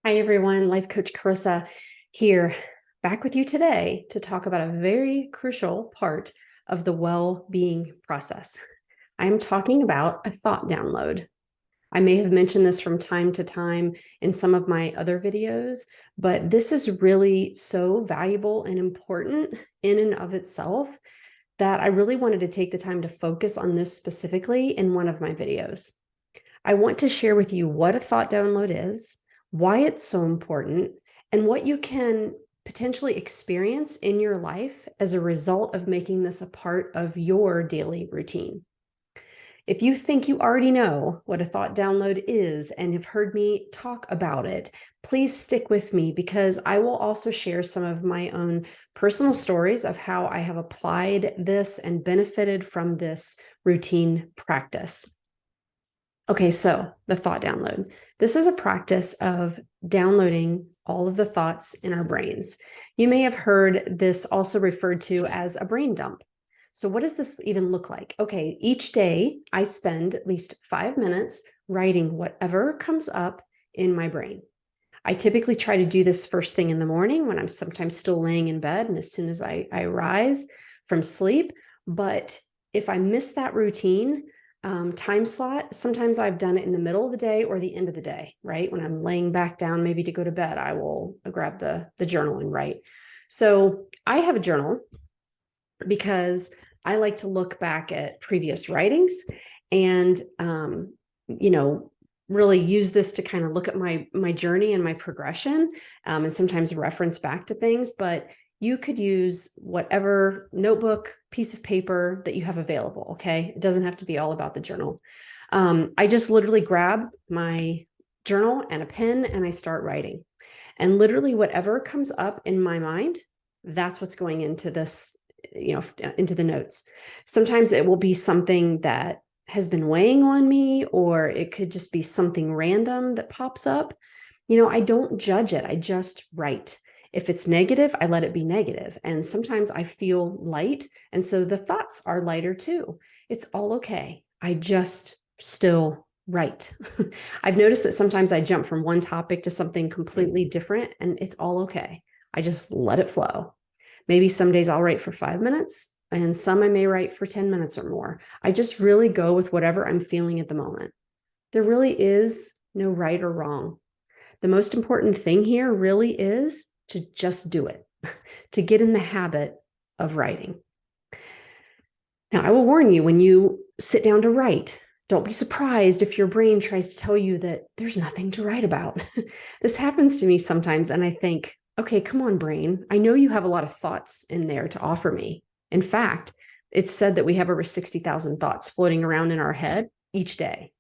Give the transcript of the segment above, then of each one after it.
Hi, everyone. Life Coach Carissa here, back with you today to talk about a very crucial part of the well-being process. I'm talking about a thought download. I may have mentioned this from time to time in some of my other videos, but this is really so valuable and important in and of itself that I really wanted to take the time to focus on this specifically in one of my videos. I want to share with you what a thought download is, why it's so important, and what you can potentially experience in your life as a result of making this a part of your daily routine. If you think you already know what a thought download is and have heard me talk about it, please stick with me because I will also share some of my own personal stories of how I have applied this and benefited from this routine practice. Okay, so the thought download. This is a practice of downloading all of the thoughts in our brains. You may have heard this also referred to as a brain dump. So what does this even look like? Okay, each day I spend at least 5 minutes writing whatever comes up in my brain. I typically try to do this first thing in the morning when I'm sometimes still laying in bed and as soon as I rise from sleep. But if I miss that routine, time slot, sometimes I've done it in the middle of the day or the end of the day, right? When I'm laying back down, maybe to go to bed, I will grab the journal and write. So I have a journal because I like to look back at previous writings and, really use this to kind of look at my journey and my progression, and sometimes reference back to things. But you could use whatever notebook, piece of paper that you have available. Okay. It doesn't have to be all about the journal. I just literally grab my journal and a pen and I start writing. And literally whatever comes up in my mind, that's what's going into this, into the notes. Sometimes it will be something that has been weighing on me, or it could just be something random that pops up. I don't judge it. I just write. If it's negative, I let it be negative. And sometimes I feel light. And so the thoughts are lighter too. It's all okay. I just still write. I've noticed that sometimes I jump from one topic to something completely different, and it's all okay. I just let it flow. Maybe some days I'll write for 5 minutes, and some I may write for 10 minutes or more. I just really go with whatever I'm feeling at the moment. There really is no right or wrong. The most important thing here really is to just do it, to get in the habit of writing. Now, I will warn you, when you sit down to write, don't be surprised if your brain tries to tell you that there's nothing to write about. This happens to me sometimes, and I think, okay, come on, brain. I know you have a lot of thoughts in there to offer me. In fact, it's said that we have over 60,000 thoughts floating around in our head each day.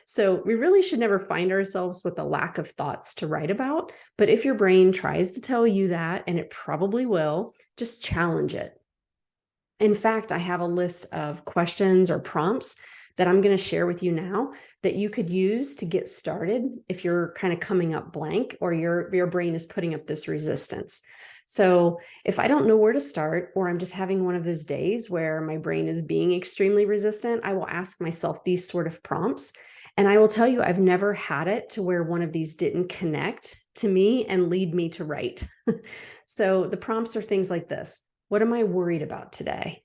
So we really should never find ourselves with a lack of thoughts to write about. But if your brain tries to tell you that, and it probably will, just challenge it. In fact, I have a list of questions or prompts that I'm going to share with you now that you could use to get started if you're kind of coming up blank or your brain is putting up this resistance. So if I don't know where to start, or I'm just having one of those days where my brain is being extremely resistant, I will ask myself these sort of prompts. And I will tell you, I've never had it to where one of these didn't connect to me and lead me to write. So the prompts are things like this. What am I worried about today?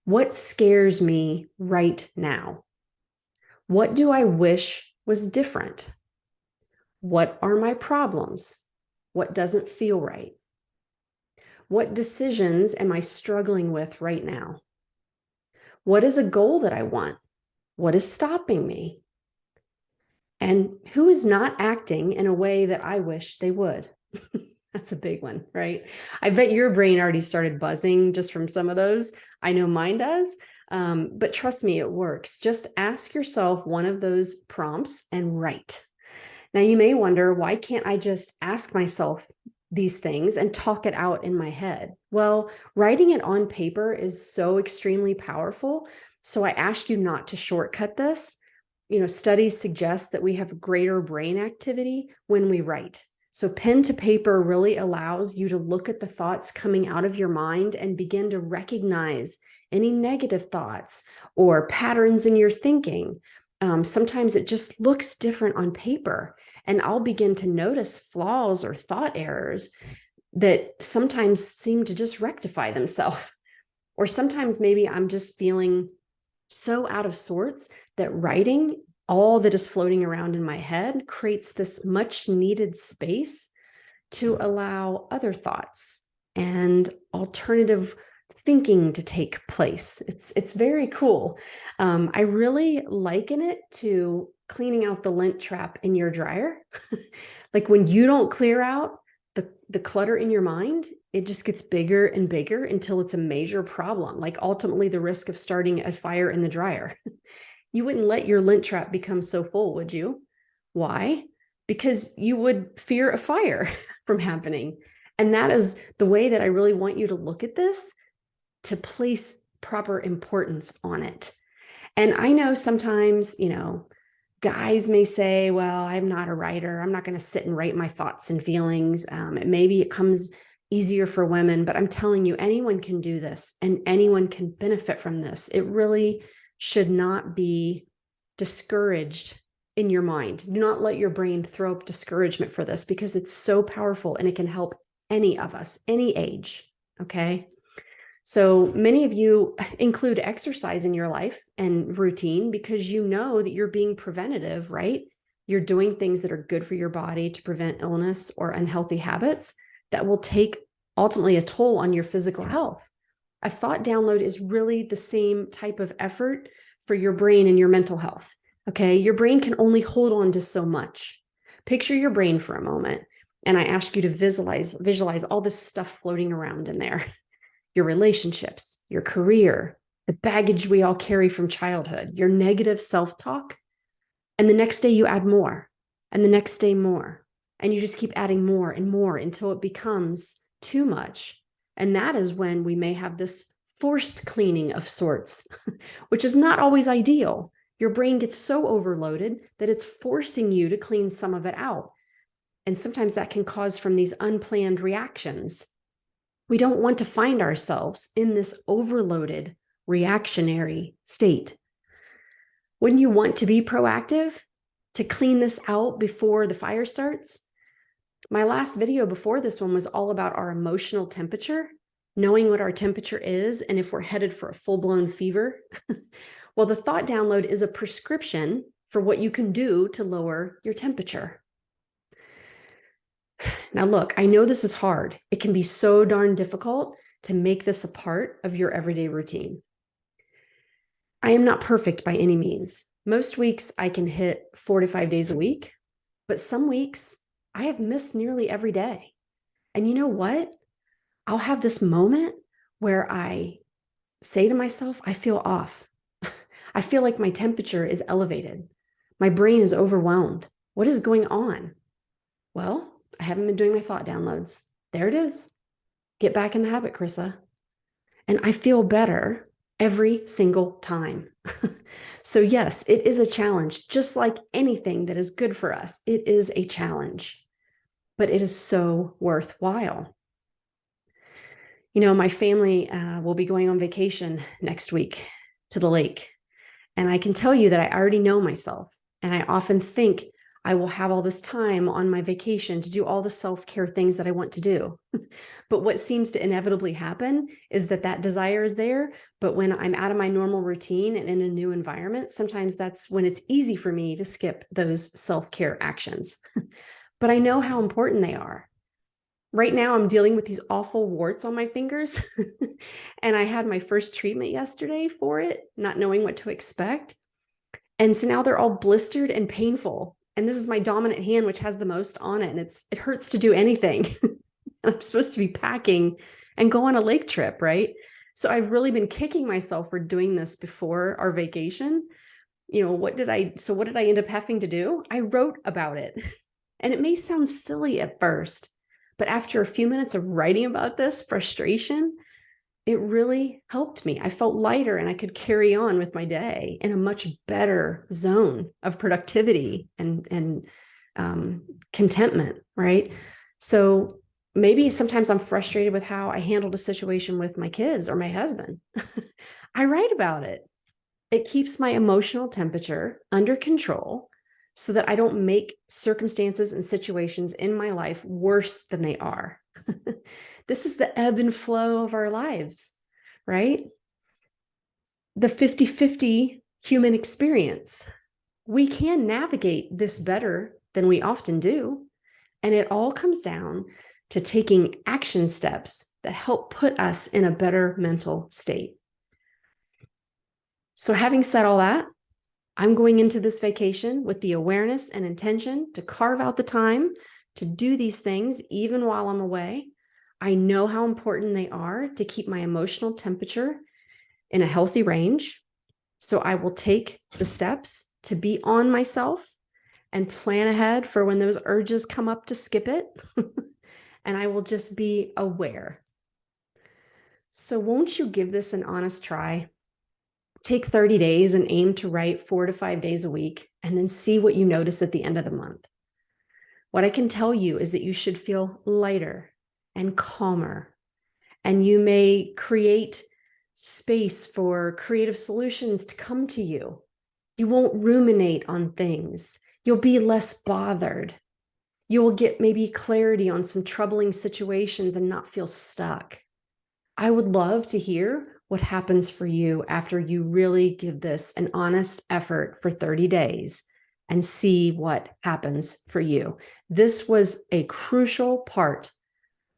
What scares me right now? What do I wish was different? What are my problems? What doesn't feel right? What decisions am I struggling with right now? What is a goal that I want? What is stopping me? And who is not acting in a way that I wish they would? That's a big one, right? I bet your brain already started buzzing just from some of those. I know mine does, but trust me, it works. Just ask yourself one of those prompts and write. Now, you may wonder, why can't I just ask myself these things and talk it out in my head? Well, writing it on paper is so extremely powerful. So I ask you not to shortcut this. Studies suggest that we have greater brain activity when we write. So pen to paper really allows you to look at the thoughts coming out of your mind and begin to recognize any negative thoughts or patterns in your thinking. Sometimes it just looks different on paper. And I'll begin to notice flaws or thought errors that sometimes seem to just rectify themselves. Or sometimes maybe I'm just feeling so out of sorts that writing all that is floating around in my head creates this much needed space to allow other thoughts and alternative thinking to take place. It's very cool. I really liken it to cleaning out the lint trap in your dryer. Like when you don't clear out the clutter in your mind, it just gets bigger and bigger until it's a major problem, like ultimately the risk of starting a fire in the dryer. You wouldn't let your lint trap become so full, would you? Why? Because you would fear a fire from happening. And that is the way that I really want you to look at this, to place proper importance on it. And I know sometimes, guys may say, well, I'm not a writer. I'm not going to sit and write my thoughts and feelings. Maybe it comes easier for women, but I'm telling you, anyone can do this and anyone can benefit from this. It really should not be discouraged in your mind. Do not let your brain throw up discouragement for this, because it's so powerful and it can help any of us, any age. Okay. So many of you include exercise in your life and routine because you know that you're being preventative, right? You're doing things that are good for your body to prevent illness or unhealthy habits that will take ultimately a toll on your physical health. A thought download is really the same type of effort for your brain and your mental health. Okay. Your brain can only hold on to so much. Picture your brain for a moment. And I ask you to visualize all this stuff floating around in there. Your relationships, your career, the baggage we all carry from childhood, your negative self-talk. And the next day you add more, and the next day more. And you just keep adding more and more until it becomes too much. And that is when we may have this forced cleaning of sorts, which is not always ideal. Your brain gets so overloaded that it's forcing you to clean some of it out. And sometimes that can cause from these unplanned reactions. We don't want to find ourselves in this overloaded reactionary state. Wouldn't you want to be proactive to clean this out before the fire starts? My last video before this one was all about our emotional temperature, knowing what our temperature is and if we're headed for a full-blown fever. Well, the thought download is a prescription for what you can do to lower your temperature. Now, look, I know this is hard. It can be so darn difficult to make this a part of your everyday routine. I am not perfect by any means. Most weeks I can hit 4 to 5 days a week, but some weeks I have missed nearly every day. And you know what? I'll have this moment where I say to myself, I feel off. I feel like my temperature is elevated. My brain is overwhelmed. What is going on? Well, I haven't been doing my thought downloads. There it is. Get back in the habit, Carisa. And I feel better every single time. So yes, it is a challenge, just like anything that is good for us. It is a challenge, but it is so worthwhile. My family will be going on vacation next week to the lake. And I can tell you that I already know myself. And I often think I will have all this time on my vacation to do all the self-care things that I want to do. But what seems to inevitably happen is that desire is there. But when I'm out of my normal routine and in a new environment, sometimes that's when it's easy for me to skip those self-care actions. But I know how important they are. Right now, I'm dealing with these awful warts on my fingers. And I had my first treatment yesterday for it, not knowing what to expect. And so now they're all blistered and painful. And this is my dominant hand, which has the most on it. And it hurts to do anything. I'm supposed to be packing and go on a lake trip, right? So I've really been kicking myself for doing this before our vacation. What did I end up having to do? I wrote about it. And it may sound silly at first, but after a few minutes of writing about this frustration, it really helped me. I felt lighter and I could carry on with my day in a much better zone of productivity and contentment, right? So maybe sometimes I'm frustrated with how I handled a situation with my kids or my husband. I write about it. It keeps my emotional temperature under control so that I don't make circumstances and situations in my life worse than they are. This is the ebb and flow of our lives, right? The 50-50 human experience. We can navigate this better than we often do. And it all comes down to taking action steps that help put us in a better mental state. So, having said all that, I'm going into this vacation with the awareness and intention to carve out the time to do these things, even while I'm away. I know how important they are to keep my emotional temperature in a healthy range. So I will take the steps to be on myself and plan ahead for when those urges come up to skip it. And I will just be aware. So won't you give this an honest try? Take 30 days and aim to write 4 to 5 days a week, and then see what you notice at the end of the month. What I can tell you is that you should feel lighter and calmer, and you may create space for creative solutions to come to you. You won't ruminate on things. You'll be less bothered. You'll get maybe clarity on some troubling situations and not feel stuck. I would love to hear what happens for you after you really give this an honest effort for 30 days and see what happens for you. This was a crucial part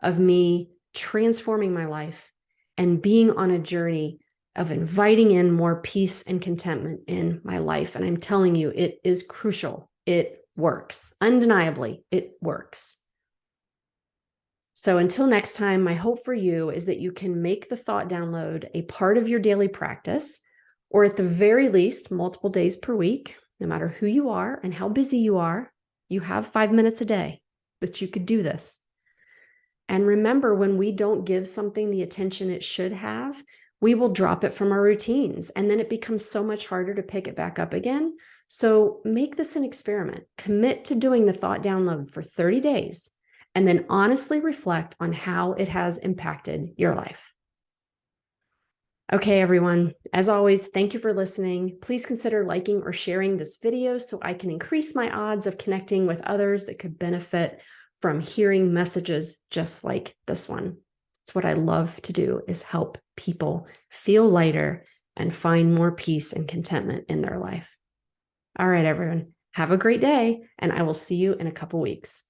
of me transforming my life and being on a journey of inviting in more peace and contentment in my life. And I'm telling you, it is crucial. It works. Undeniably, it works. So until next time, my hope for you is that you can make the thought download a part of your daily practice, or at the very least, multiple days per week. No matter who you are and how busy you are, you have 5 minutes a day that you could do this. And remember, when we don't give something the attention it should have, we will drop it from our routines, and then it becomes so much harder to pick it back up again. So make this an experiment. Commit to doing the thought download for 30 days, and then honestly reflect on how it has impacted your life. Okay, everyone, as always, thank you for listening. Please consider liking or sharing this video so I can increase my odds of connecting with others that could benefit from hearing messages just like this one. It's what I love to do, is help people feel lighter and find more peace and contentment in their life. All right, everyone, have a great day, and I will see you in a couple weeks.